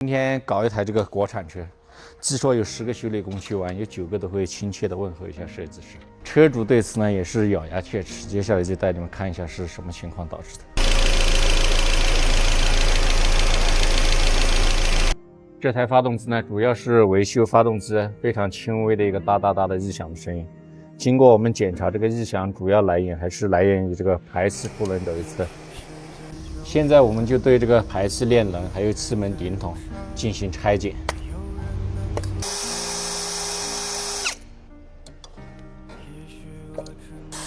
今天搞一台这个国产车，据说有10个修理工去玩，有9个都会亲切的问候一下设计师。车主对此呢也是咬牙切齿。接下来就带你们看一下是什么情况导致的。这台发动机呢，主要是维修发动机非常轻微的一个哒哒哒的异响的声音。经过我们检查，这个异响主要来源还是来源于这个排气凸轮轴一侧。现在我们就对这个排气链轮还有气门顶筒进行拆解。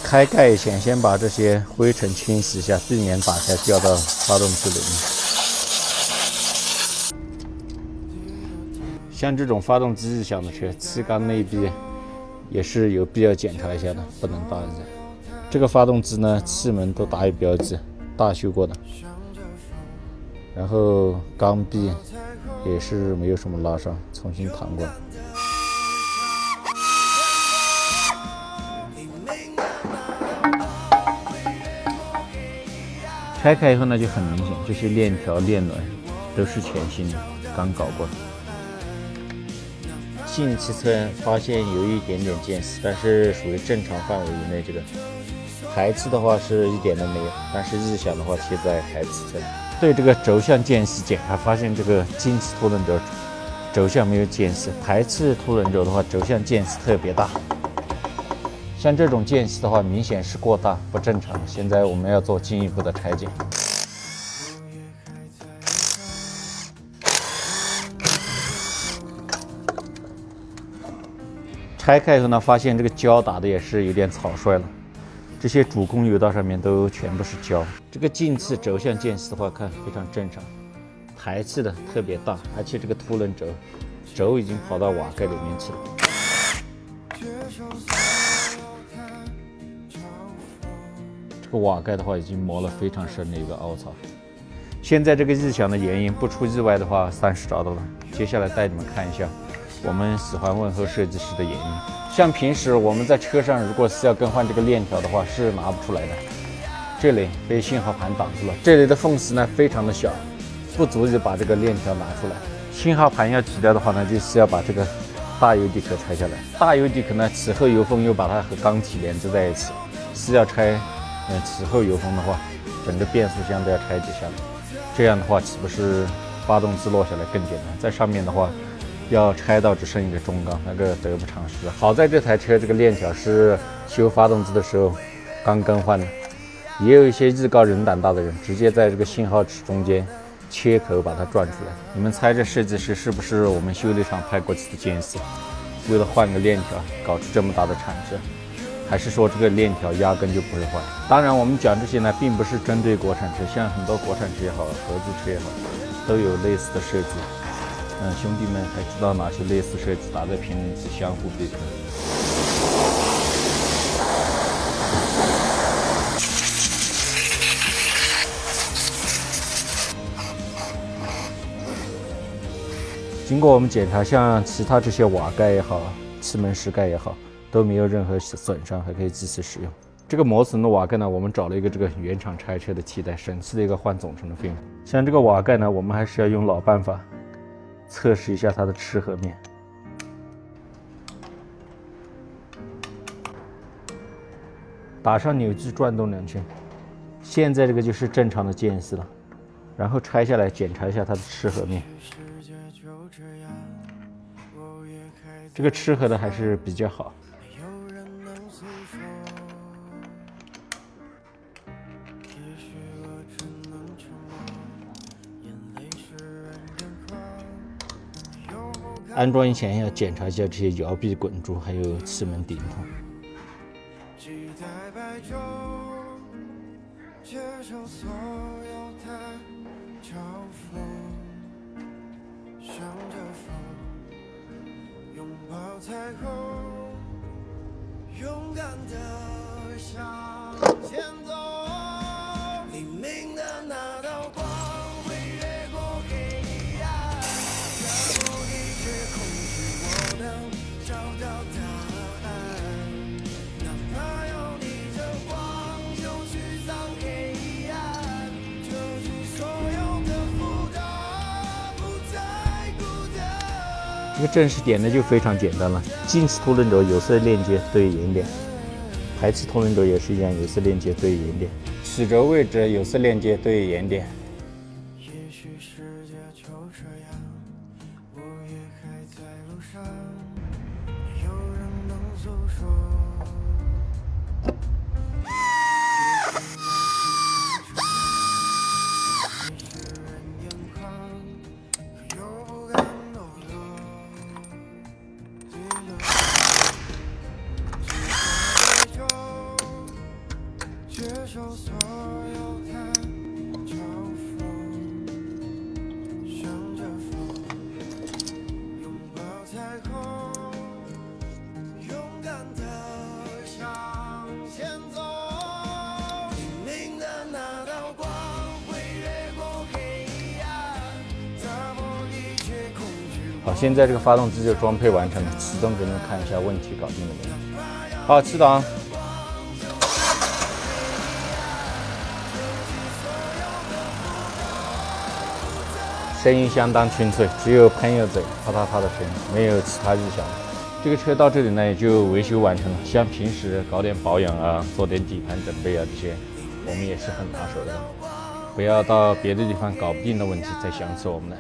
开盖前先把这些灰尘清洗一下，避免打开掉到发动机里面。像这种发动机异响的车，气缸内壁也是有必要检查一下的，不能大意。这个发动机呢，气门都打有标记，大修过的。然后缸壁也是没有什么拉伤，重新弹过。拆开以后呢，就很明显，这些链条、链轮都是全新的，刚搞过。进气侧发现有一点点间隙，但是属于正常范围以内。这个排气的话是一点都没有，但是异响的话贴在排气侧。对这个轴向间隙检查，发现这个进气凸轮轴轴向没有间隙，排气凸轮轴的话轴向间隙特别大。像这种间隙的话，明显是过大，不正常。现在我们要做进一步的拆解。拆开以后呢，发现这个胶打的也是有点草率了。这些主供油道上面都全部是胶。这个进气轴向间隙的话，看非常正常。排气的特别大，而且这个凸轮轴已经跑到瓦盖里面去了。这个瓦盖的话已经磨了非常深的一个凹槽。现在这个异响的原因不出意外的话，算是找到了。接下来带你们看一下我们喜欢问候设计师的原因。像平时我们在车上如果是要更换这个链条的话，是拿不出来的。这里被信号盘挡住了，这里的缝隙呢非常的小，不足以把这个链条拿出来。信号盘要取掉的话呢，就是要把这个大油底壳拆下来。大油底壳呢，齿后油封又把它和缸体连接在一起，是要拆齿后油封的话，整个变速箱都要拆解下来。这样的话，岂不是发动机落下来更简单？在上面的话，要拆到只剩一个中缸，那个得不偿失。好在这台车这个链条是修发动机的时候刚更换的，也有一些艺高人胆大的人直接在这个信号齿中间切口把它转出来。你们猜这设计师是不是我们修理厂派过去的奸细？为了换个链条搞出这么大的产值，还是说这个链条压根就不会换？当然我们讲这些呢，并不是针对国产车，像很多国产车也好，合资车也好，都有类似的设计。兄弟们还知道哪些类似设计？打在评论区相互比拼。经过我们检查，像其他这些瓦盖也好，气门室盖也好，都没有任何损伤，还可以继续使用。这个磨损的瓦盖呢，我们找了一个这个原厂拆车的替代，省去了一个换总成的费用。像这个瓦盖呢，我们还是要用老办法。测试一下它的齿合面，打上扭矩转动2圈，现在这个就是正常的间隙了。然后拆下来检查一下它的齿合面，这个齿合的还是比较好。安装以前要检查一下这些摇臂、滚珠，还有气门顶筒。这个正时点的就非常简单了，进气凸轮轴有色链接对引点，排气凸轮轴也是一样，有色链接对引点，曲轴位置有色链接对引点。也许世界就这样，我也还在路上，有人能诉说。接受所有的嘲讽，向着风，拥抱彩虹，勇敢地向前走。黎明的那道光会越过黑暗，打破一切恐惧。好，现在这个发动机就装配完成了，启动给你们看一下问题搞定了没有？好，起档。声音相当清脆，只有喷油嘴啪嗒啪的声音，没有其他异响。这个车到这里呢也就维修完成了，像平时搞点保养啊，做点底盘准备啊这些，我们也是很拿手的。不要到别的地方搞不定的问题再想起我们来。